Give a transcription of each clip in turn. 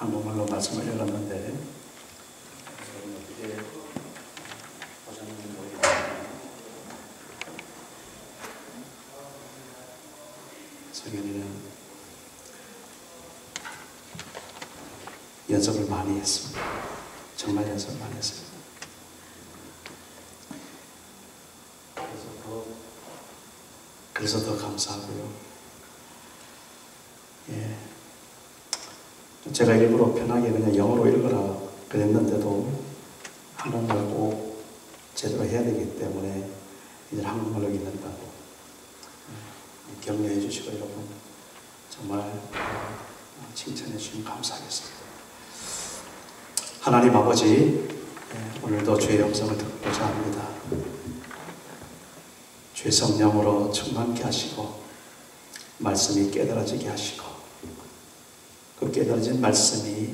한국말로 말씀을 읽었는데 여러분 어떻게 보셨는지 모르겠지만 성현이는 연습을 많이 했습니다. 정말 연습을 많이 했습니다. 그래서 더 감사하고요. 예. 제가 일부러 편하게 그냥 영어로 읽으라 그랬는데도 한국말 꼭 제대로 해야 되기 때문에 이제 한국말로 읽는다고 격려해 주시고 여러분 정말 칭찬해 주시면 감사하겠습니다. 하나님 아버지, 오늘도 주의 음성을 듣고자 합니다. 주의 성령으로 충만케 하시고 말씀이 깨달아지게 하시고 그 깨달아진 말씀이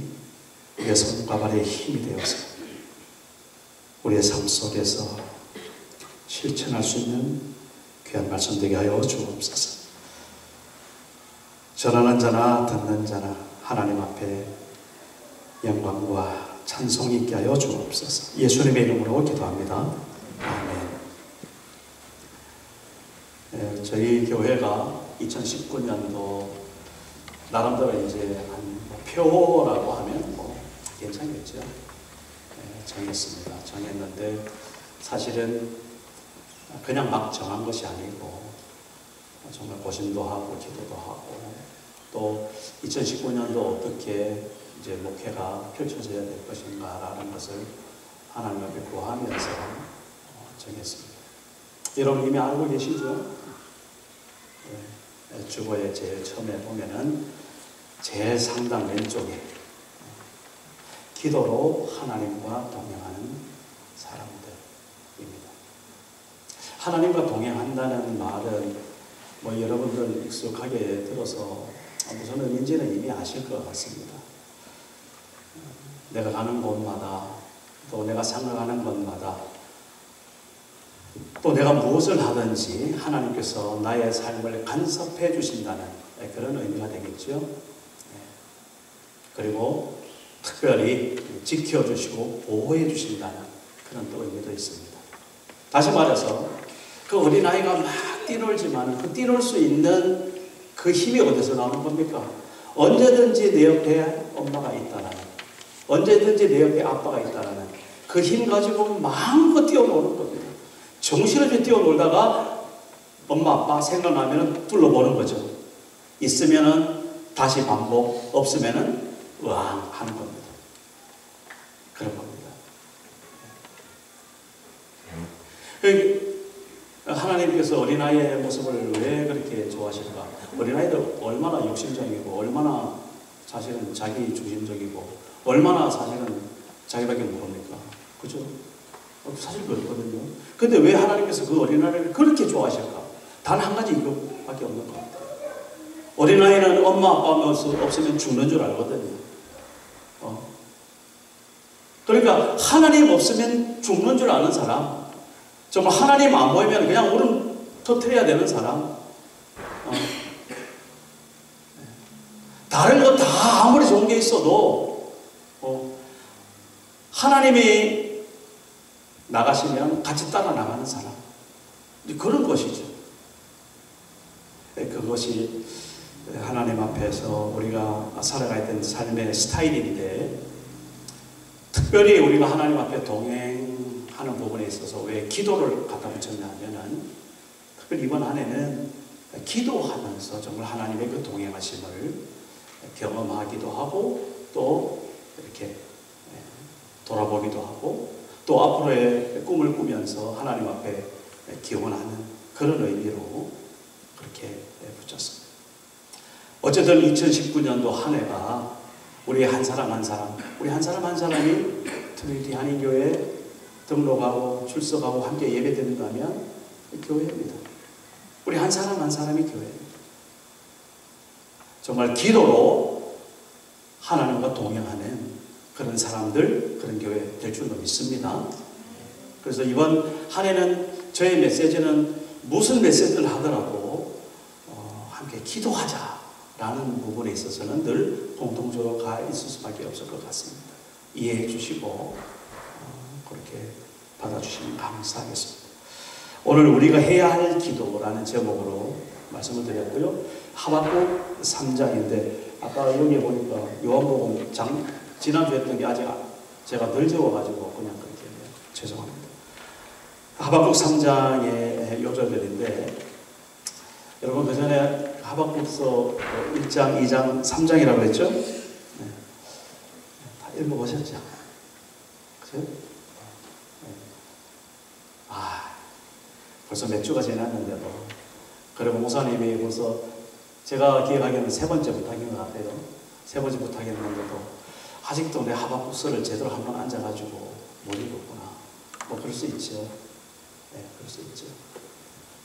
우리의 손과 발에 힘이 되어서 우리의 삶 속에서 실천할 수 있는 귀한 말씀 되게 하여 주옵소서. 전하는 자나 듣는 자나 하나님 앞에 영광과 찬송이 있게 하여 주옵소서. 예수님의 이름으로 기도합니다. 아멘. 저희 교회가 2019년도 나름대로 이제 한 표라고 하면 뭐 괜찮겠죠. 정했습니다. 정했는데 사실은 그냥 막 정한 것이 아니고 정말 고심도 하고 기도도 하고 또 2019년도 어떻게 이제 목회가 펼쳐져야 될 것인가라는 것을 하나님 앞에 구하면서 정했습니다. 여러분 이미 알고 계시죠? 주보에 제일 처음에 보면은 제일 상단 왼쪽에 기도로 하나님과 동행하는 사람들입니다. 하나님과 동행한다는 말은 뭐 여러분들 익숙하게 들어서 무슨 의미인지는 이미 아실 것 같습니다. 내가 가는 곳마다 또 내가 생각하는 곳마다 또 내가 무엇을 하든지 하나님께서 나의 삶을 간섭해 주신다는 그런 의미가 되겠죠. 그리고 특별히 지켜주시고 보호해 주신다는 그런 또 의미도 있습니다. 다시 말해서 그 어린아이가 막 뛰놀지만 그 뛰놀 수 있는 그 힘이 어디서 나오는 겁니까? 언제든지 내 옆에 엄마가 있다는, 언제든지 내 옆에 아빠가 있다는 그 힘 가지고 마음껏 뛰어노는 겁니다. 정신없이 뛰어놀다가 엄마 아빠 생각나면 둘러보는 거죠. 있으면은 다시 반복, 없으면은 으앙 하는 겁니다. 그런 겁니다. 하나님께서 어린아이의 모습을 왜 그렇게 좋아하실까? 어린아이들 얼마나 욕심적이고 얼마나 사실은 자기 중심적이고 얼마나 사실은 자기밖에 모릅니까? 그죠? 사실 그렇거든요. 근데 왜 하나님께서 그 어린아이를 그렇게 좋아하실까? 단 한 가지 이것밖에 없는 것 같아요. 어린아이는 엄마 아빠가 없으면 죽는 줄 알거든요. 그러니까 하나님 없으면 죽는 줄 아는 사람, 정말 하나님 안 보이면 그냥 울음 터뜨려야 되는 사람, 다른 거 다 아무리 좋은 게 있어도 하나님이 나가시면 같이 따라 나가는 사람, 그런 것이죠. 그것이 하나님 앞에서 우리가 살아가야 되는 삶의 스타일인데, 특별히 우리가 하나님 앞에 동행하는 부분에 있어서 왜 기도를 갖다 붙였냐 하면은, 특별히 이번 한 해는 기도하면서 정말 하나님의 그 동행하심을 경험하기도 하고 또 이렇게 돌아보기도 하고 또 앞으로의 꿈을 꾸면서 하나님 앞에 기원하는 그런 의미로 그렇게 붙였습니다. 어쨌든 2019년도 한 해가 우리 한 사람 한 사람이 트리니티 한인교회에 등록하고 출석하고 함께 예배드린다면 교회입니다. 우리 한 사람 한 사람이 교회입니다. 정말 기도로 하나님과 동행하는 그런 사람들, 그런 교회 될 줄로 믿습니다. 그래서 이번 한 해는 저의 메시지는 무슨 메시지를 하더라도 함께 기도하자라는 부분에 있어서는 늘 공통조가 있을 수밖에 없을 것 같습니다. 이해해 주시고 그렇게 받아주시면 감사하겠습니다. 오늘 우리가 해야 할 기도라는 제목으로 말씀을 드렸고요. 하박국 3장인데 아까 여기 보니까 요한복음 지난주에 했던 게 아직 제가 늘 적어가지고 그냥 그렇게 죄송합니다. 하박국 3장의 요절들인데 여러분 그 전에 하박국서 1장, 2장, 3장이라고 했죠? 네. 다 읽어보셨죠? 그죠? 네. 벌써 몇 주가 지났는데도 그리고 목사님이 벌써 제가 기억하기에는 3번째 부탁인 것 같아요. 3번째 부탁했는데도 아직도 내 하박국서를 제대로 한번 앉아가지고 못 읽었구나. 뭐 그럴 수 있죠. 네, 그럴 수 있죠.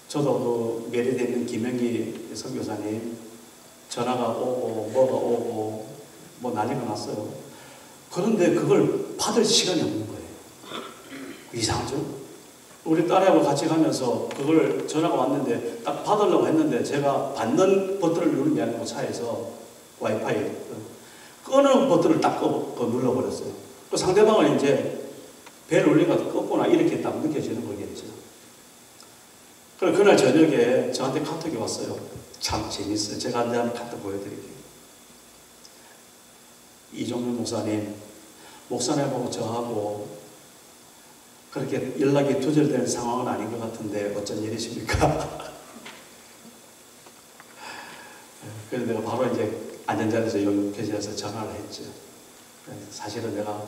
저도 그 메리트에 있는 김영기 선교사님 전화가 오고 뭐가 오고 뭐 난리가 났어요. 그런데 그걸 받을 시간이 없는 거예요. 이상하죠? 우리 딸하고 같이 가면서 그걸 전화가 왔는데 딱 받으려고 했는데 제가 받는 버튼을 누른 게 아니고 차에서 와이파이 끄는 버튼을 딱 눌러버렸어요. 그 상대방은 이제 벨 울리가 껐구나 이렇게 딱 느껴지는 거겠죠. 그래서 그날 저녁에 저한테 카톡이 왔어요. 참 재밌어요. 제가 한번 카톡 보여드릴게요. 이종윤 목사님하고 저하고 그렇게 연락이 두절되는 상황은 아닌 것 같은데 어쩐 일이십니까? 그래서 내가 바로 이제 안전자리에서 교제해서 전화를 했죠. 사실은 내가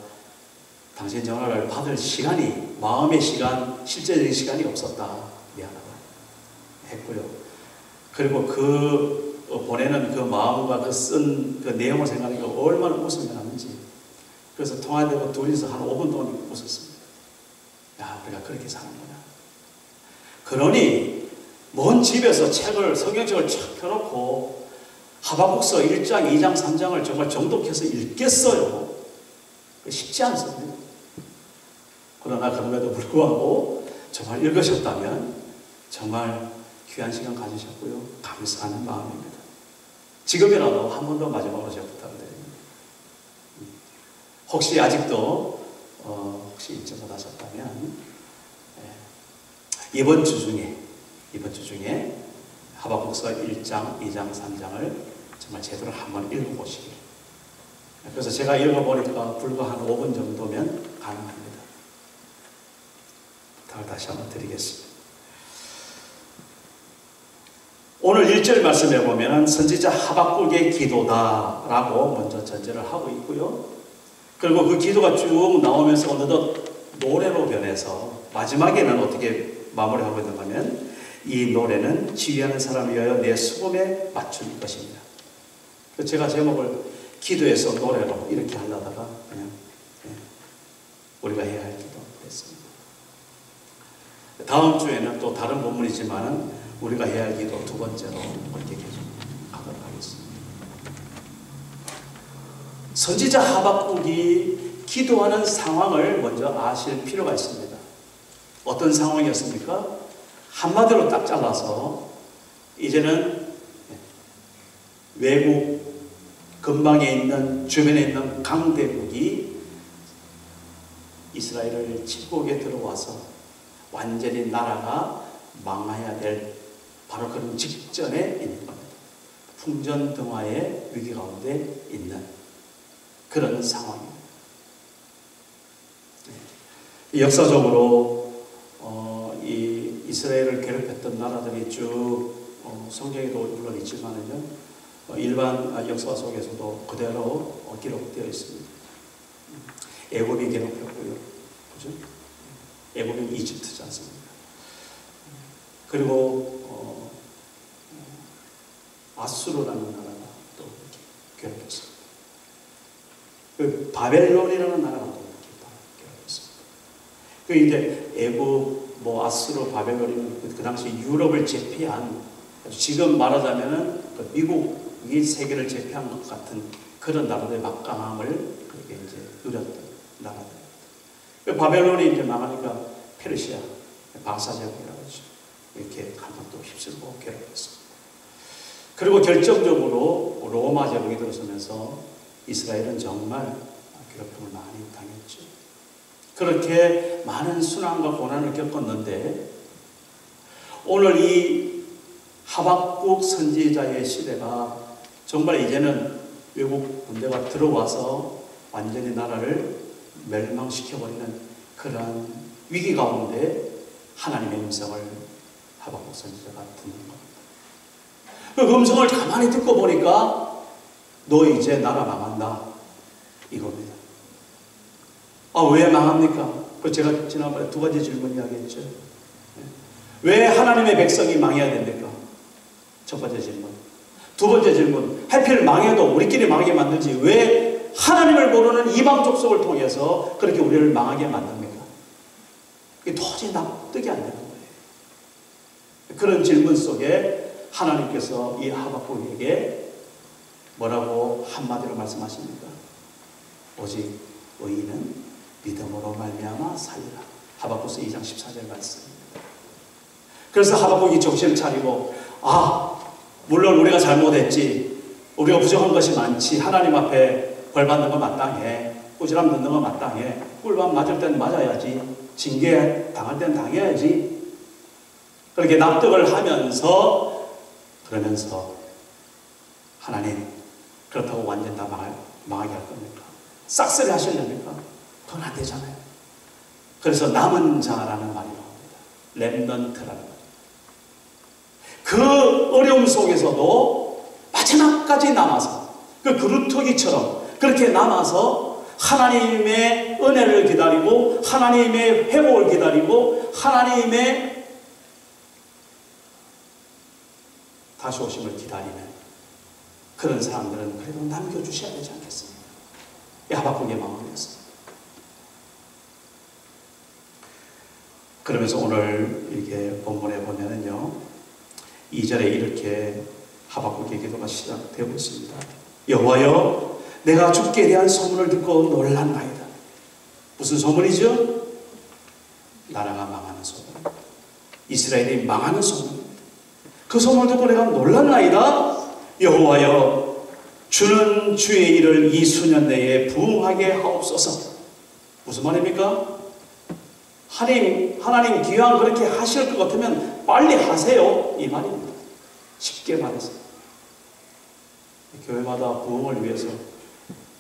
당신 전화를 받을 시간이 마음의 시간, 실제적인 시간이 없었다. 미안하다. 했고요. 그리고 그 보내는 그 마음과 그 쓴 그 내용을 생각하니까 얼마나 웃음이 나는지. 그래서 통화되고 둘이서 한 5분 동안 웃었습니다. 야, 우리가 그렇게 사는구나. 그러니 먼 집에서 성경책을 쫙 펴놓고 하박국서 1장, 2장, 3장을 정말 정독해서 읽겠어요. 쉽지 않습니다. 그러나 그럼에도 불구하고 정말 읽으셨다면 정말 귀한 시간 가지셨고요. 감사하는 마음입니다. 지금이라도 한 번 더 마지막으로 제가 부탁드립니다. 혹시 아직도 혹시 잊지 못하셨다면 이번 주 중에 하박국서 1장, 2장, 3장을 정말 제대로 한번 읽어보시길. 그래서 제가 읽어보니까 불과 한 5분 정도면 가능합니다. 부탁을 다시 한번 드리겠습니다. 오늘 1절 말씀에 보면 선지자 하박국의 기도다라고 먼저 전제를 하고 있고요. 그리고 그 기도가 쭉 나오면서 어느덧 노래로 변해서 마지막에는 어떻게 마무리하고 있는가 하면 이 노래는 지휘하는 사람을 위하여 내 수금에 맞출 것입니다. 제가 제목을 기도에서 노래로 이렇게 하려다가 그냥 우리가 해야 할 기도 했습니다. 다음 주에는 또 다른 본문이지만 우리가 해야 할 기도 두 번째로 그렇게 계속 가도록 하겠습니다. 선지자 하박국이 기도하는 상황을 먼저 아실 필요가 있습니다. 어떤 상황이었습니까? 한마디로 딱 잘라서 이제는 외국 근방에 있는 주변에 있는 강대국이 이스라엘을 침공에 들어와서 완전히 나라가 망해야 될 바로 그런 직전에 있는 겁니다. 풍전등화의 위기 가운데 있는 그런 상황입니다. 역사적으로 이 이스라엘을 괴롭혔던 나라들이 쭉 성경에도 물론 있지만은요, 일반 역사 속에서도 그대로 기록되어 있습니다. 애굽이 괴롭혔고요, 그죠? 애굽은 이집트지 않습니까? 그리고 아수르라는 나라가 또 괴롭혔습니다. 그 바벨론이라는 나라가 또 괴롭혔습니다. 그 이제 애굽, 아수르, 바벨론이면 그 당시 유럽을 제패한, 지금 말하자면은 그 미국이 세계를 제패한 것 같은 그런 나라들의 막강함을 그렇게 이제 누렸던 나라들. 그 바벨론이 이제 망하니까 페르시아, 바사제국이라고 하죠. 이렇게 한번또 휩쓸고 괴롭혔습니다. 그리고 결정적으로 로마 제국이 들어서면서 이스라엘은 정말 괴롭힘을 많이 당했죠. 그렇게 많은 순환과 고난을 겪었는데 오늘 이 하박국 선지자의 시대가 정말 이제는 외국 군대가 들어와서 완전히 나라를 멸망시켜버리는 그런 위기 가운데 하나님의 음성을 하박국 선지자가 듣는 겁니다. 그 음성을 가만히 듣고 보니까 너 이제 나라 망한다 이겁니다. 왜 망합니까? 제가 지난번에 두 가지 질문 이야기했죠. 왜 하나님의 백성이 망해야 됩니까? 첫 번째 질문. 두 번째 질문. 하필 망해도 우리끼리 망하게 만들지 왜 하나님을 모르는 이방 족속을 통해서 그렇게 우리를 망하게 만듭니까? 이게 도저히 납득이 안 되는 거예요. 그런 질문 속에 하나님께서 이 하박국에게 뭐라고 한마디로 말씀하십니까? 오직 의인은 믿음으로 말미암아 살리라. 하박국서 2장 14절 말씀입니다. 그래서 하박국이 정신을 차리고 물론 우리가 잘못했지, 우리가 부정한 것이 많지, 하나님 앞에 벌 받는 거 마땅해, 꾸지람 듣는 거 마땅해, 꿀밤 맞을 땐 맞아야지, 징계 당할 땐 당해야지, 그렇게 납득을 하면서 그러면서 하나님 그렇다고 완전 다 망하게 할 겁니까? 싹쓸이 하시려니까? 그건 안 되잖아요. 그래서 남은 자라는 말이 나옵니다. 렘넌트라는 말. 그 어려움 속에서도 마지막까지 남아서 그 그루터기처럼 그렇게 남아서 하나님의 은혜를 기다리고 하나님의 회복을 기다리고 하나님의 다시 오심을 기다리는 그런 사람들은 그래도 남겨주셔야 되지 않겠습니까? 이 하박국의 마음이었습니다. 그러면서 오늘 이렇게 본문에 보면은요, 2절에 이렇게 하박국의 기도가 시작되고 있습니다. 여호와여, 내가 주께 대한 소문을 듣고 놀랐나이다. 무슨 소문이죠? 나라가 망하는 소문, 이스라엘이 망하는 소문입니다. 그 소문을 듣고 내가 놀랐나이다. 여호와여, 주는 주의 일을 이 수년 내에 부응하게 하옵소서. 무슨 말입니까? 하나님 기왕 그렇게 하실 것 같으면 빨리 하세요, 이 말입니다. 쉽게 말해서 교회마다 부흥을 위해서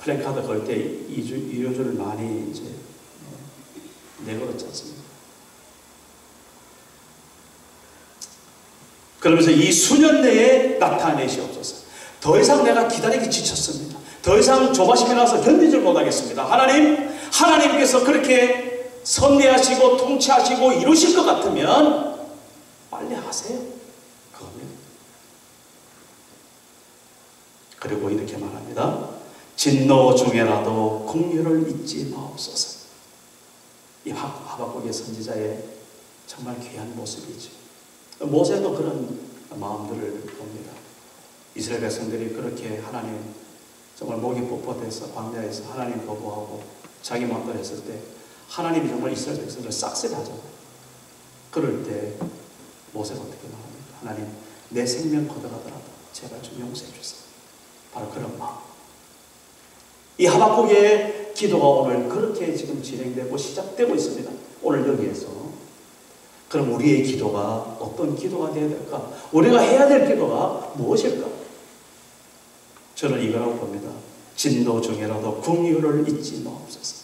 플래카드 걸 때 이효주를 많이 이제 내걸었지 않습니까? 그러면서 이 수년 내에 나타내시옵소서. 더 이상 내가 기다리기 지쳤습니다. 더 이상 조바심이 나서 견디질 못하겠습니다. 하나님께서 그렇게 섭리하시고 통치하시고 이루실 것 같으면 빨리 하세요. 그거면. 그리고 이렇게 말합니다. 진노 중에라도 긍휼을 잊지 마옵소서. 이 하박국의 선지자의 정말 귀한 모습이죠. 모세도 그런 마음들을 봅니다. 이스라엘 백성들이 그렇게 하나님 정말 목이 뻣뻣해서 광야에서 하나님 거부하고 자기 마음대로 했을 때 하나님이 정말 이스라엘 백성들을 싹쓸이 하잖아요. 그럴 때 모세가 어떻게 말합니까? 하나님, 내 생명 걷어가더라도 제발 좀 용서해 주세요. 바로 그런 마음. 이 하박국의 기도가 오늘 그렇게 지금 진행되고 시작되고 있습니다. 오늘 여기에서. 그럼 우리의 기도가 어떤 기도가 되어야 될까? 우리가 해야 될 기도가 무엇일까? 저는 이거라고 봅니다. 진노 중에라도 긍휼을 잊지 마옵소서.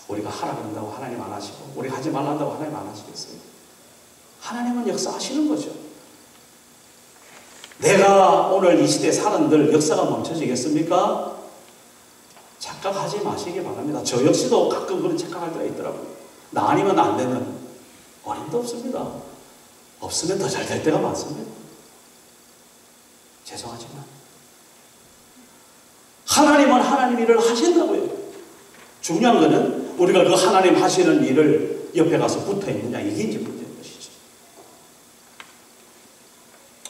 우리가 하라 그런다고 하나님 안 하시고, 우리가 하지 말란다고 하나님 안 하시겠어요? 하나님은 역사하시는 거죠. 내가 오늘 이 시대에 사는들 역사가 멈춰지겠습니까? 착각하지 마시기 바랍니다. 저 역시도 가끔 그런 착각할 때가 있더라고요. 나 아니면 안 되는 어림도 없습니다. 없으면 더 잘 될 때가 많습니다. 죄송하지만 하나님은 하나님 일을 하신다고요. 중요한 것은 우리가 그 하나님 하시는 일을 옆에 가서 붙어 있느냐, 이게 이제 문제인 것이죠.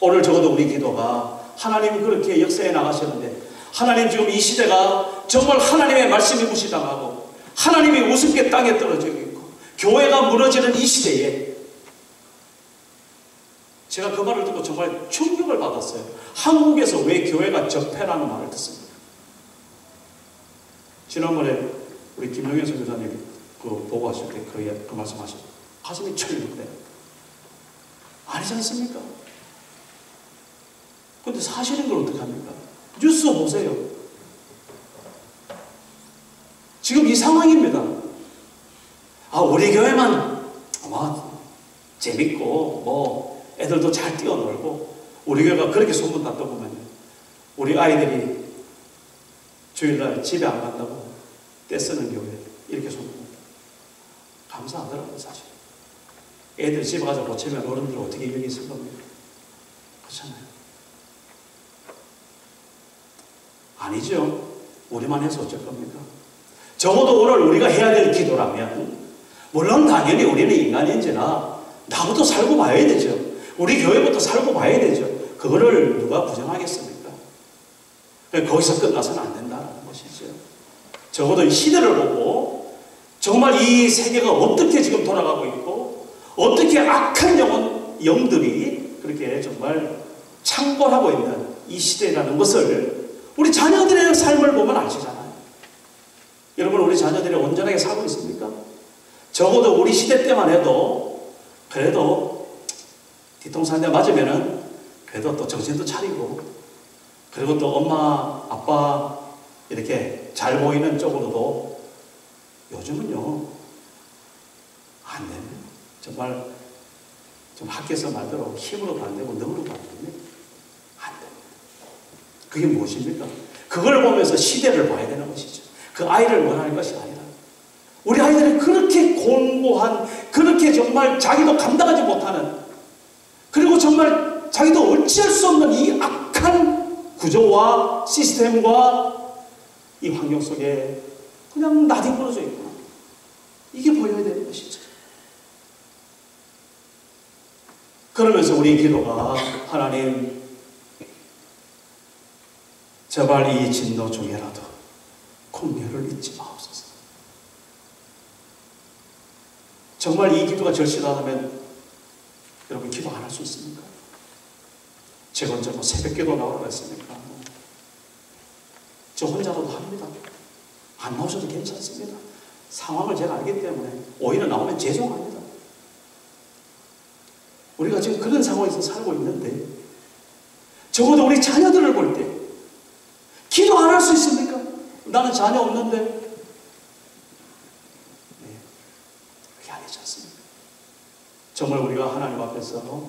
오늘 적어도 우리 기도가 하나님이 그렇게 역사에 나가셨는데, 하나님 지금 이 시대가 정말 하나님의 말씀이 무시당하고 하나님이 우습게 땅에 떨어져 있고 교회가 무너지는 이 시대에 제가 그 말을 듣고 정말 충격을 받았어요. 한국에서 왜 교회가 적폐라는 말을 듣습니까? 지난번에 우리 김용현 선교사님 그 보고 하실 때 그 말씀하셨죠. 가슴이 철렁대. 아니지 않습니까? 근데 사실인 걸 어떡합니까? 뉴스 보세요. 지금 이 상황입니다. 아, 우리 교회만 재밌고 뭐 애들도 잘 뛰어놀고 우리 교회가 그렇게 소문났다 보면 우리 아이들이 주일날 집에 안 간다고 떼쓰는 교회 이렇게 소문납니다. 감사하더라고요. 사실 애들 집에 가서 고치면 어른들 어떻게 여기 있을 겁니까? 그렇잖아요. 아니죠. 우리만 해서 어쩔 겁니까? 적어도 오늘 우리가 해야 될 기도라면, 물론 당연히 우리는 인간인지나 나부터 살고 봐야 되죠. 우리 교회부터 살고 봐야 되죠. 그거를 누가 부정하겠습니까? 거기서 끝나서는 안 된다는 것이죠. 적어도 이 시대를 보고 정말 이 세계가 어떻게 지금 돌아가고 있고 어떻게 악한 영들이 그렇게 정말 창궐하고 있는 이 시대라는 것을 우리 자녀들의 삶을 보면 아시잖아요. 여러분, 우리 자녀들이 온전하게 살고 있습니까? 적어도 우리 시대 때만 해도 그래도 뒤통수 한 대 맞으면은 그래도 또 정신도 차리고 그리고 또 엄마, 아빠 이렇게 잘 보이는 쪽으로도 요즘은요 안 됩니다. 정말 좀 학교에서 말대로 힘으로도 안 되고 능으로도 안 됩니다. 안 됩니다. 그게 무엇입니까? 그걸 보면서 시대를 봐야 되는 것이죠. 그 아이를 원하는 것이 아니라 우리 아이들이 그렇게 공고한, 그렇게 정말 자기도 감당하지 못하는, 그리고 정말 자기도 어찌할 수 없는 이 악한 구조와 시스템과 이 환경 속에 그냥 나뒹굴어져 있구나. 이게 보여야 되는 것이죠. 그러면서 우리 기도가 하나님, 제발 이 진노 중에라도 공의를 잊지 마옵소서. 정말 이 기도가 절실하다면 여러분 기도 안 할 수 있습니까? 제가 언제 뭐 새벽 기도 나오라고 했습니까? 저 혼자라도 합니다. 안 나오셔도 괜찮습니다. 상황을 제가 알기 때문에 오히려 나오면 죄송합니다. 우리가 지금 그런 상황에서 살고 있는데 적어도 우리 자녀들을 볼 때 기도 안 할 수 있습니까? 나는 자녀 없는데. 네, 그게 아니지 않습니까? 정말 우리가 하나님 앞에서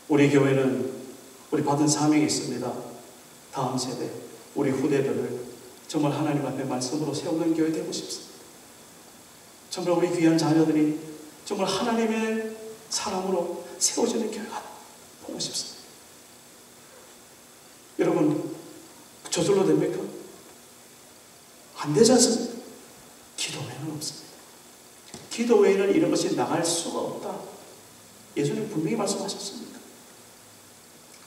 우리 교회는 우리 받은 사명이 있습니다. 다음 세대, 우리 후대들을 정말 하나님 앞에 말씀으로 세우는 교회 되고 싶습니다. 정말 우리 귀한 자녀들이 정말 하나님의 사랑으로 세워지는 교회가 보고 싶습니다. 여러분, 저절로 됩니까? 안 되지 않습니까? 기도 외에는 없습니다. 기도 외에는 이런 것이 나갈 수가 없다. 예수님 분명히 말씀하셨습니다.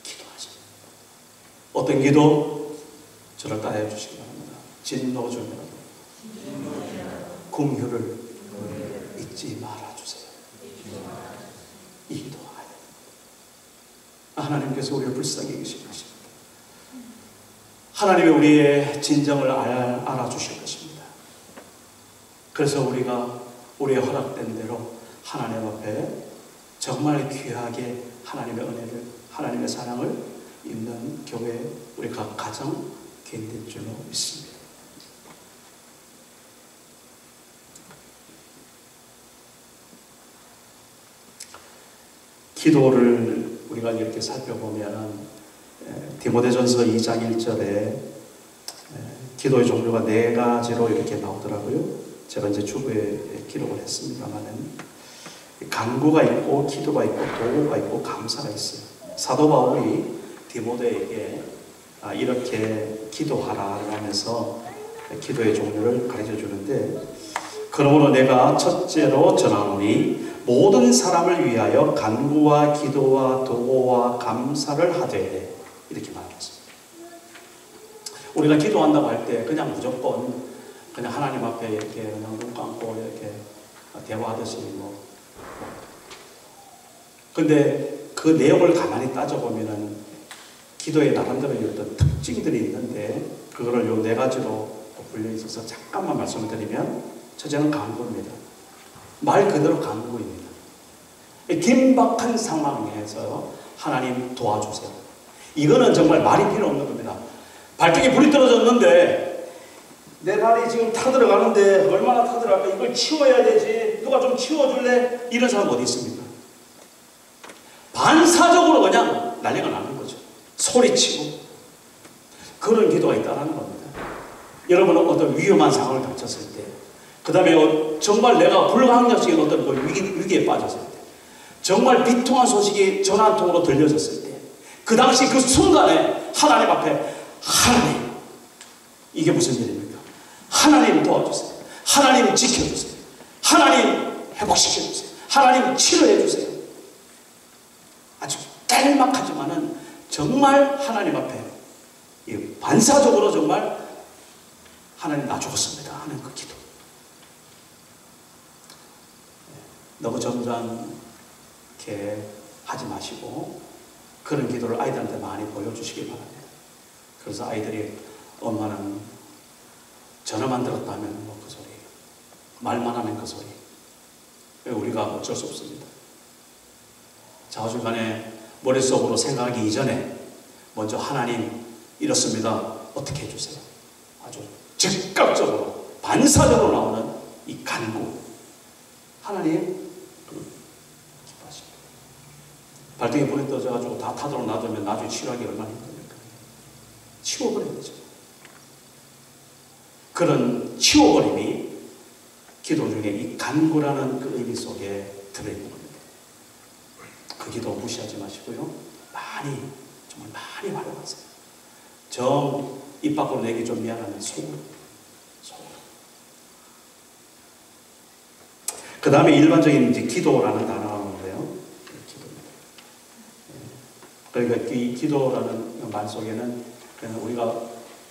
기도하십니다. 어떤 기도? 저를 따라해 주시기 바랍니다. 진노 중에라도 공효를 잊지 말아주세요. 이 기도하야 됩니다. 하나님께서 우리를 불쌍히 여기실 것입니다. 하나님이 우리의 진정을 알아주실 것입니다. 그래서 우리가 우리의 허락된 대로 하나님 앞에 정말 귀하게 하나님의 은혜를, 하나님의 사랑을 입는 교회, 우리 각 가정 개인된 줄로 믿습니다. 기도를 우리가 이렇게 살펴보면 디모데전서 2장 1절에 기도의 종류가 4가지로 이렇게 나오더라고요. 제가 이제 주부에 기록을 했습니다만은 간구가 있고 기도가 있고 도구가 있고 감사가 있어요. 사도 바울이 디모데에게 이렇게 기도하라 하면서 기도의 종류를 가르쳐 주는데, 그러므로 내가 첫째로 전하노니 모든 사람을 위하여 간구와 기도와 도구와 감사를 하되, 이렇게 말했습니다. 우리가 기도한다고 할 때 그냥 무조건 그냥 하나님 앞에 이렇게 그냥 눈 감고 이렇게 대화하듯이 뭐. 근데 그 내용을 가만히 따져보면은 기도에 나름대로 어떤 특징들이 있는데 그거를 요 4가지로 불려 있어서 잠깐만 말씀을 드리면, 첫째는 간구입니다. 말 그대로 간구입니다. 긴박한 상황에서 하나님 도와주세요. 이거는 정말 말이 필요 없는 겁니다. 발등에 불이 떨어졌는데 내 발이 지금 타들어가는데 얼마나 타들어갈까? 이걸 치워야 되지. 누가 좀 치워줄래? 이런 사람 어디 있습니까? 반사적으로 그냥 난리가 나는 거죠. 소리치고. 그런 기도가 있다는 겁니다. 여러분은 어떤 위험한 상황을 닥쳤을 때, 그 다음에 정말 내가 불가항력적인 어떤 위기에 빠졌을 때, 정말 비통한 소식이 전화 한 통으로 들려졌을 때, 그 당시 그 순간에 하나님 앞에, 하나님, 이게 무슨 일입니까? 하나님 도와주세요. 하나님 지켜주세요. 하나님 회복시켜주세요. 하나님 치료해주세요. 아주 짤막하지만은 정말 하나님 앞에 반사적으로 정말 하나님 나 죽었습니다 하는 그 기도. 너무 점잖게 하지 마시고 그런 기도를 아이들한테 많이 보여주시기 바랍니다. 그래서 아이들이 엄마는 전화만 들었다면 뭐 그 소리, 말만 하면 그 소리. 우리가 어쩔 수 없습니다. 좌우중간에 머릿속으로 생각하기 이전에 먼저 하나님 이렇습니다. 어떻게 해주세요? 아주 즉각적으로 반사적으로 나오는 이 간구. 하나님 기뻐하십니다. 발등에 불이 떠져가지고 다 타도록 놔두면 나중에 치료하기 얼마나 힘듭니까? 치워버려야 되죠. 그런 치워버림이 기도 중에 이 간구라는 그 의미 속에 들어있는 겁니다. 그 기도 무시하지 마시고요. 많이, 정말 많이 활용하세요. 정 입 밖으로 내기 좀 미안하면 속으로. 그 다음에 일반적인 이제 기도라는 단어가 나오는데요. 기도입니다. 그러니까 이 기도라는 말 속에는 우리가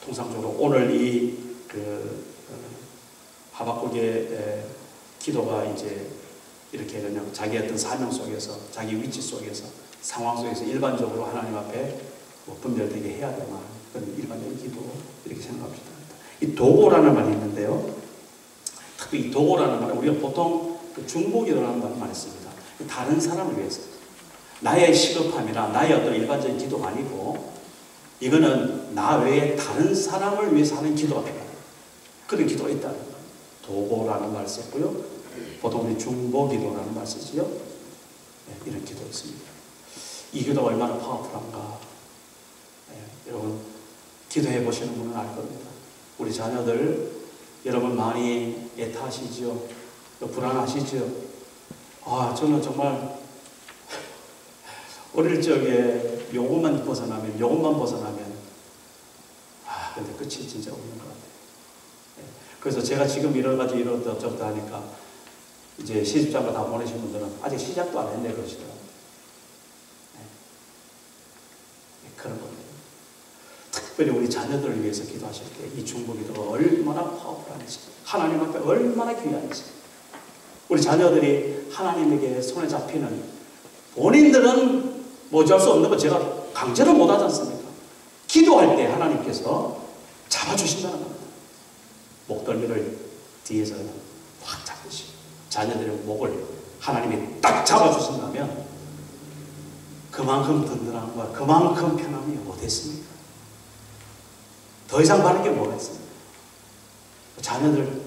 통상적으로 오늘 이 하박국의 기도가 이제 이렇게 그냥 자기 어떤 사명 속에서, 자기 위치 속에서, 상황 속에서 일반적으로 하나님 앞에 분별되게 해야 되만 그런 일반적인 기도 이렇게 생각합시다. 이 도고라는 말이 있는데요. 특히 이 도고라는 말은 우리가 보통 중보기도라는 말을 많이 씁니다. 다른 사람을 위해서. 나의 시급함이나 나의 어떤 일반적인 기도가 아니고 이거는 나 외에 다른 사람을 위해서 하는 기도가 필요해요. 그런 기도가 있다는 거예요. 도고라는 말을 썼고요. 보통 우리 중보기도라는 말을 쓰지요. 네, 이런 기도 있습니다. 이 기도가 얼마나 파워풀한가. 네, 여러분 기도해 보시는 분은 알 겁니다. 우리 자녀들 여러분 많이 애타하시죠? 불안하시죠? 아, 저는 정말 어릴 적에 요것만 벗어나면 근데 끝이 진짜 없는 것 같아요. 네. 그래서 제가 지금 이러가지고 이러다 저러다 하니까 이제 시집장가 다 보내신 분들은 아직 시작도 안 했네 그러시더라고요. 네. 네, 그런 겁니다. 특별히 우리 자녀들을 위해서 기도하실 때 이 중보기도가 얼마나 파워풀한지, 하나님 앞에 얼마나 귀한지, 우리 자녀들이 하나님에게 손에 잡히는, 본인들은 뭐 어쩔 수 없는 거 제가 강제로 못하지 않습니까? 기도할 때 하나님께서 잡아주신다는 겁니다. 목덜미를 뒤에서 확 잡으시고 자녀들의 목을 하나님이 딱 잡아주신다면 그만큼 든든함과 그만큼 편함이 어딨습니까? 더 이상 바른 게 뭐가 있습니까? 자녀들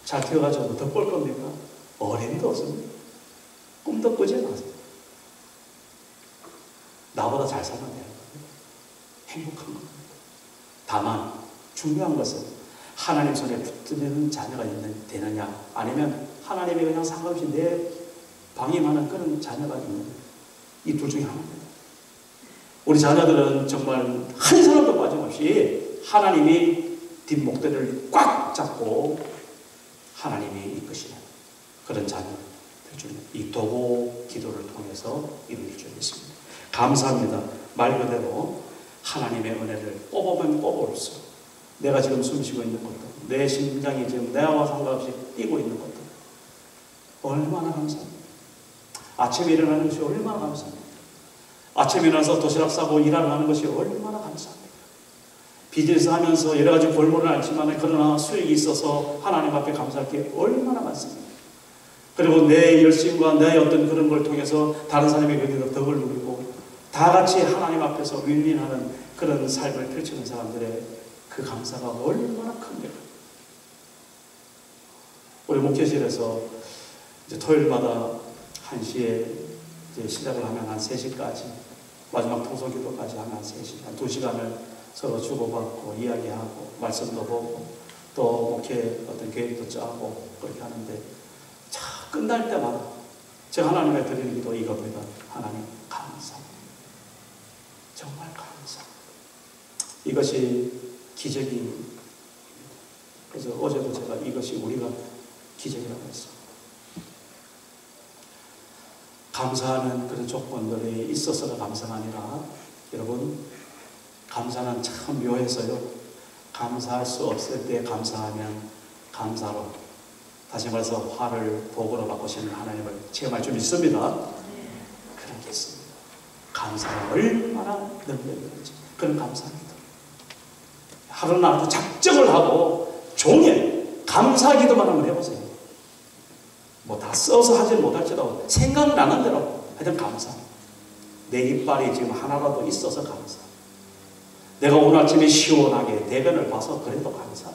잘 키워가지고 더 꼴 겁니까? 어림도 없습니다. 꿈도 꾸지 않았습니다. 나보다 잘 살면 되는 겁니다. 행복한 겁니다. 다만 중요한 것은 하나님 손에 붙드는 자녀가 되느냐, 아니면 하나님이 그냥 상관없이 내 방임하는 그런 자녀가 있느냐, 이 둘 중에 하나입니다. 우리 자녀들은 정말 한 사람도 빠짐없이 하나님이 뒷목대를 꽉 잡고 하나님이 이끄시는 그런 자녀들 중에 이 도고 기도를 통해서 이루어질 줄 믿습니다. 감사합니다. 말 그대로 하나님의 은혜를 뽑으면 뽑을수록 내가 지금 숨쉬고 있는 것도, 내 심장이 지금 내와 상관없이 뛰고 있는 것도 얼마나 감사합니다. 아침에 일어나는 것이 얼마나 감사합니다. 아침에 일어나서 도시락 싸고 일하러 가는 것이 얼마나 감사합니다. 비즈니스 하면서 여러 가지 골몰은 알지만 그러나 수익이 있어서 하나님 앞에 감사할 게 얼마나 많습니다. 그리고 내 열심과 내 어떤 그런 걸 통해서 다른 사람이 거기서 덕을 누리고 다 같이 하나님 앞에서 윈윈하는 그런 삶을 펼치는 사람들의 그 감사가 얼마나 큽니까? 우리 목회실에서 이제 토요일마다 1시에 이제 시작을 하면 한 3시까지 마지막 통솔기도까지 하면 한 3시간, 2시간을 서로 주고받고 이야기하고 말씀도 보고 또 목회 어떤 계획도 짜고 그렇게 하는데 자 끝날 때마다 제가 하나님께 드리는 기도 이겁니다. 하나님 감사합니다. 정말 감사합니다. 이것이 기적입니다. 그래서 어제도 제가 이것이 우리가 기적이라고 했어요. 감사하는 그런 조건들이 있어서가 감사가 아니라 여러분 감사는 참 묘해서요. 감사할 수 없을 때 감사하면 감사로 다시 말해서 화를 복으로 바꾸시는 하나님을 체험할 줄 믿습니다. 그런 게 있습니다. 감사가 얼마나 능력인지 그런 감사합니다. 하루는 아주 작정을 하고 종일 감사기도만 한번 해보세요. 뭐 다 써서 하지 못할지라도 생각나는 대로 하여튼 감사. 내 이빨이 지금 하나라도 있어서 감사. 내가 오늘 아침에 시원하게 대변을 봐서 그래도 감사.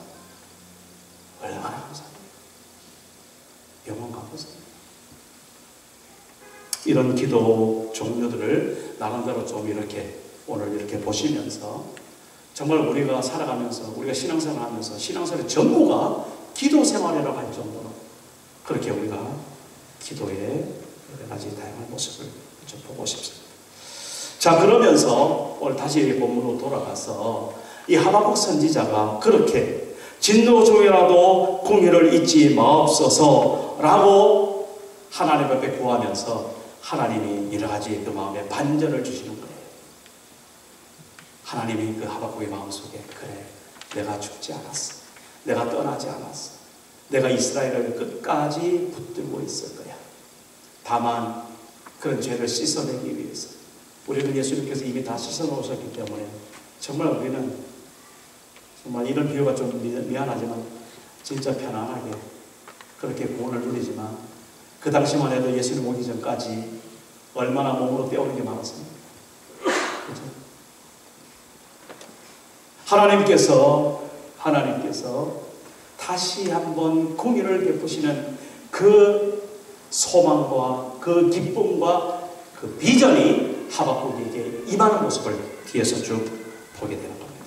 얼마나 감사합니다. 영원 가보세요. 이런 기도 종류들을 나름대로 좀 이렇게 오늘 이렇게 보시면서 정말 우리가 살아가면서 우리가 신앙생활을 하면서 신앙생활의 전부가 기도 생활이라고 할 정도로 그렇게 우리가 기도의 여러 가지 다양한 모습을 좀 보고 싶습니다. 자, 그러면서 오늘 다시 본문으로 돌아가서 이 하박국 선지자가 그렇게 진노 중이라도 공의를 잊지 마옵소서 라고 하나님 앞에 구하면서 하나님이 여러 가지 그 마음에 반전을 주시는 거예요. 하나님이 그 하박국의 마음속에 그래 내가 죽지 않았어. 내가 떠나지 않았어. 내가 이스라엘을 끝까지 붙들고 있을 거야. 다만 그런 죄를 씻어내기 위해서 우리는 예수님께서 이미 다 씻어놓으셨기 때문에 정말 우리는 정말 이런 비유가 좀 미안하지만 진짜 편안하게 그렇게 구원을 누리지만 그 당시만 해도 예수님 오기 전까지 얼마나 몸으로 때우는 게 많았습니다. 그렇죠? 하나님께서 다시 한번 공의를 베푸시는 그 소망과 그 기쁨과 그 비전이 하박국에게 임하는 모습을 뒤에서 쭉 보게 되는 겁니다.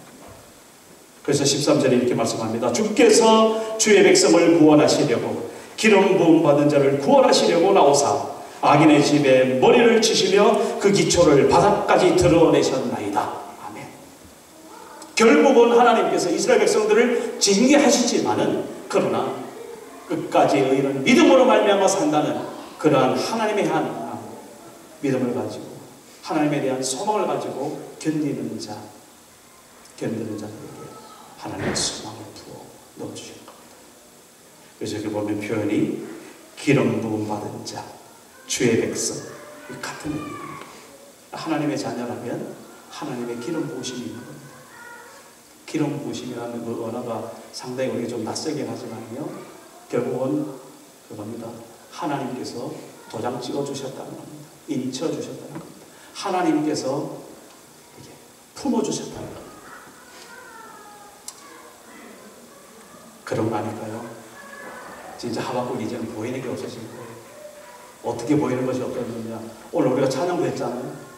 그래서 13절에 이렇게 말씀합니다. 주께서 주의 백성을 구원하시려고 기름 부음 받은 자를 구원하시려고 나오사 악인의 집에 머리를 치시며 그 기초를 바닥까지 드러내셨나이다. 아멘. 결국은 하나님께서 이스라엘 백성들을 징계하시지만은 그러나 끝까지 의인은 믿음으로 말미암아 산다는 그러한 하나님의 한 믿음을 가지고 하나님에 대한 소망을 가지고 견디는 자들에게 하나님의 소망을 부어 넣어주신 겁니다. 그래서 여기 보면 표현이 기름 부음 받은 자, 주의 백성 같은 의미입니다. 하나님의 자녀라면 하나님의 기름 부으심이 있는 겁니다. 기름 부으심이라는 그 언어가 상당히 우리가 좀 낯설긴 하지만요. 결국은 그겁니다. 하나님께서 도장 찍어주셨다는 겁니다. 인쳐주셨다는 겁니다. 하나님께서 이렇게 품어주셨다는 겁니다. 그런 거 아닐까요? 진짜 하박국 이제는 보이는 게 없어진 거예요. 어떻게 보이는 것이 없어졌느냐? 오늘 우리가 찬양도 했잖아요.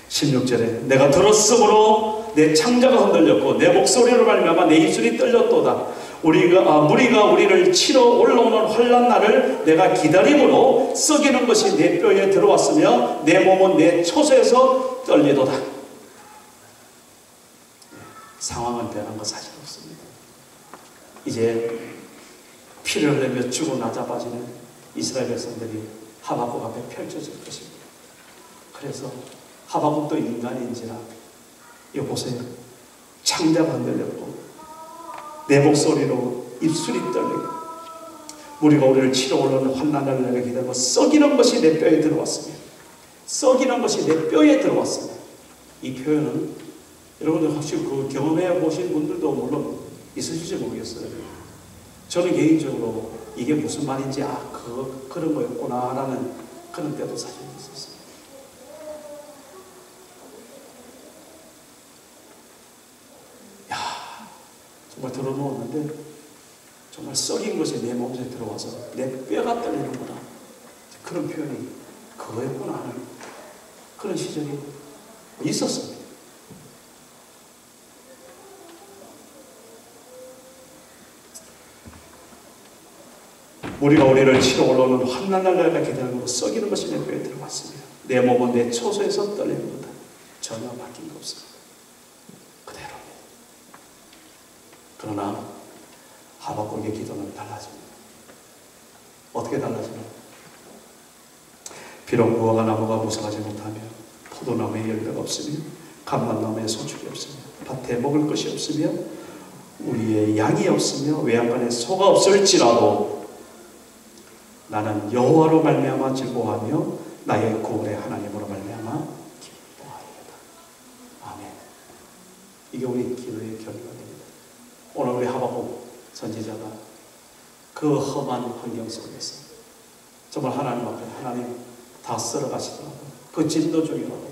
16절에 내가 들었으므로 내 창자가 흔들렸고 내 목소리로 말미암아 내 입술이 떨렸도다. 무리가 우리를 치러 올라오는 환난 날을 내가 기다림으로 썩이는 것이 내 뼈에 들어왔으며 내 몸은 내 초소에서 떨리도다. 상황은 변한 거 사실 없습니다. 이제 피를 흘리며 죽어 나자빠지는 이스라엘 백성들이 하박국 앞에 펼쳐질 것입니다. 그래서 하박국도 인간인지라 이거 보세요. 창자가 흔들렸고 내 목소리로 입술이 떨리고 우리가 우리를 치러 올라오는 환난을 내가 기다리고 썩이는 것이 내 뼈에 들어왔으며 썩이는 것이 내 뼈에 들어왔으며 이 표현은 여러분들 혹시 그 경험해 보신 분들도 물론 있으실지 모르겠어요. 저는 개인적으로 이게 무슨 말인지 그런 거였구나 라는 그런 때도 사실 있었어요. 야, 정말 들어놓았는데 정말 썩인 것이 내 몸에 들어와서 내 뼈가 떨리는구나, 그런 표현이 그거였구나 하는 그런 시절이 있었습니다. 우리가 우리를 치러 올라오는 환난날 내가 기다림으로 썩이는 것이 내 뼈에 들어왔습니다. 내 몸은 내 초소에서 떨리는 거다. 전혀 바뀐 거 없습니다. 그대로입니다. 그러나 하박국의 기도는 달라집니다. 어떻게 달라집니까? 비록 무화과 나무가 무성하지 못하며 포도나무에 열매가 없으며 감람나무에 소출이 없으며 밭에 먹을 것이 없으며 우리의 양이 없으며 외양간에 소가 없을지라도 나는 여호와로 말미암아 즐거워하며 나의 구원의 하나님으로 말미암아 기뻐하리이다. 아멘. 이게 우리 기도의 결과입니다. 오늘 우리 하박국 선지자가 그 험한 환경 속에서 정말 하나님 앞에 하나님 다 썰어가시더라도 그 진도 중이라도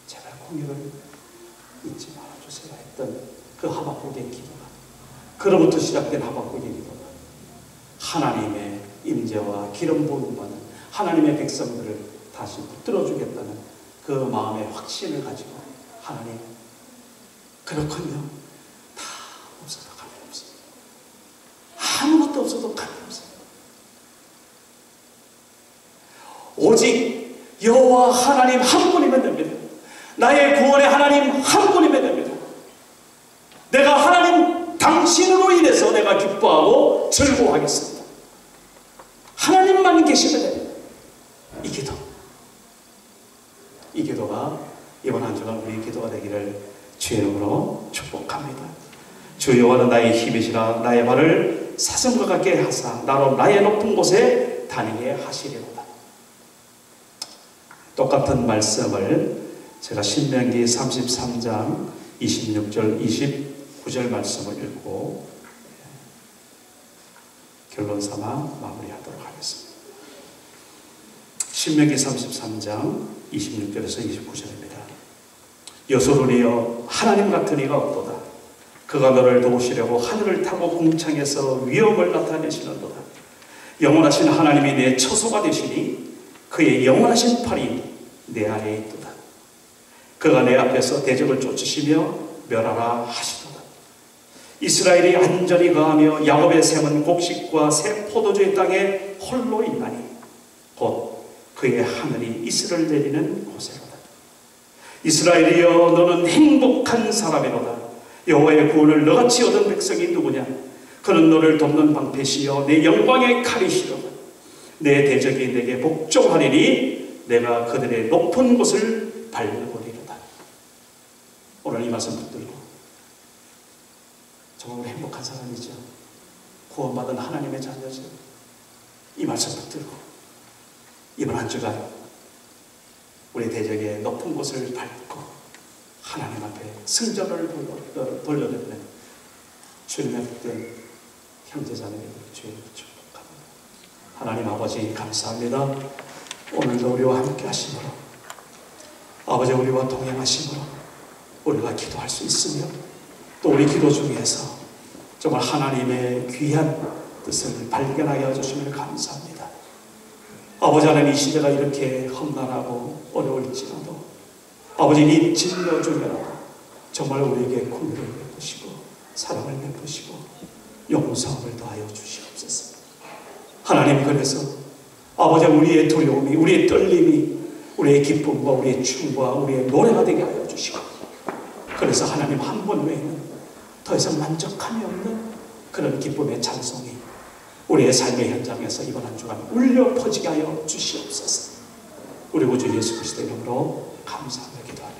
제발 공의를 잊지 말아주세요 했던 그 하박국의 기도가, 그로부터 시작된 하박국의 기도가 하나님의 임재와 기름 부음 받은 하나님의 백성들을 다시 붙들어주겠다는 그 마음의 확신을 가지고 하나님, 그렇군요. 다 없어도 관계없습니다. 아무것도 없어도 관계없습니다. 오직 여호와 하나님 한 분이면 됩니다. 나의 구원의 하나님 한 분이면 됩니다. 내가 하나님 당신으로 인해서 내가 기뻐하고 즐거워하겠습니다. 하나님만 계시면 됩니다. 이 기도가 이번 한 주간 우리의 기도가 되기를 주의 이름으로 축복합니다. 주 여호와는 나의 힘이시라 나의 발을 사슴과 같게 하사 나로 나의 높은 곳에 다니게 하시리로다. 똑같은 말씀을 제가 신명기 33장 26절 29절 말씀을 읽고 결론 삼아 마무리하도록 하겠습니다. 신명기 33장 26절에서 29절입니다. 여소론이여 하나님 같은 이가 없도다. 그가 너를 도우시려고 하늘을 타고 궁창에서 위엄을 나타내시는도다. 영원하신 하나님이 내 처소가 되시니 그의 영원하신 팔이 내 아래에 있도다. 그가 내 앞에서 대적을 쫓으시며 멸하라 하시도다. 이스라엘이 안전히 거하며 야곱의 샘은 곡식과 새 포도주의 땅에 홀로 있나니 곧 그의 하늘이 이슬을 내리는 곳에로다. 이스라엘이여 너는 행복한 사람이로다. 여호와의 구원을 너같이 얻은 백성이 누구냐? 그는 너를 돕는 방패시여 내 영광의 칼이시로다. 내 대적이 내게 복종하리니 내가 그들의 높은 곳을 밟아보리로다. 오늘 이 말씀 붙들고 정말 행복한 사람이죠. 구원받은 하나님의 자녀죠. 이 말씀 붙들고 이번 한 주간 우리 대적의 높은 곳을 밟고 하나님 앞에 승전을 돌려드리는 주님의 복된 형제자매들 주님을 축복합니다. 하나님 아버지 감사합니다. 오늘도 우리와 함께 하심으로, 아버지 우리와 동행하심으로 우리가 기도할 수 있으며 또 우리 기도 중에서 정말 하나님의 귀한 뜻을 발견하게 해주시면 감사합니다. 아버지 하나님, 이 시대가 이렇게 험난하고 어려울지라도 아버지 이 진노 중에라도 정말 우리에게 긍휼을 베푸시고 사랑을 베푸시고 용서함을 더하여 주시옵소서. 하나님, 그래서 아버지 우리의 두려움이, 우리의 떨림이 우리의 기쁨과 우리의 춤과 우리의 노래가 되게 하여 주시고, 그래서 하나님 한 분 외에는 더 이상 만족함이 없는 그런 기쁨의 찬송이 우리의 삶의 현장에서 이번 한 주간 울려 퍼지게 하여 주시옵소서. 우리 구주 예수 그리스도의 이름으로 감사하며 기도합니다.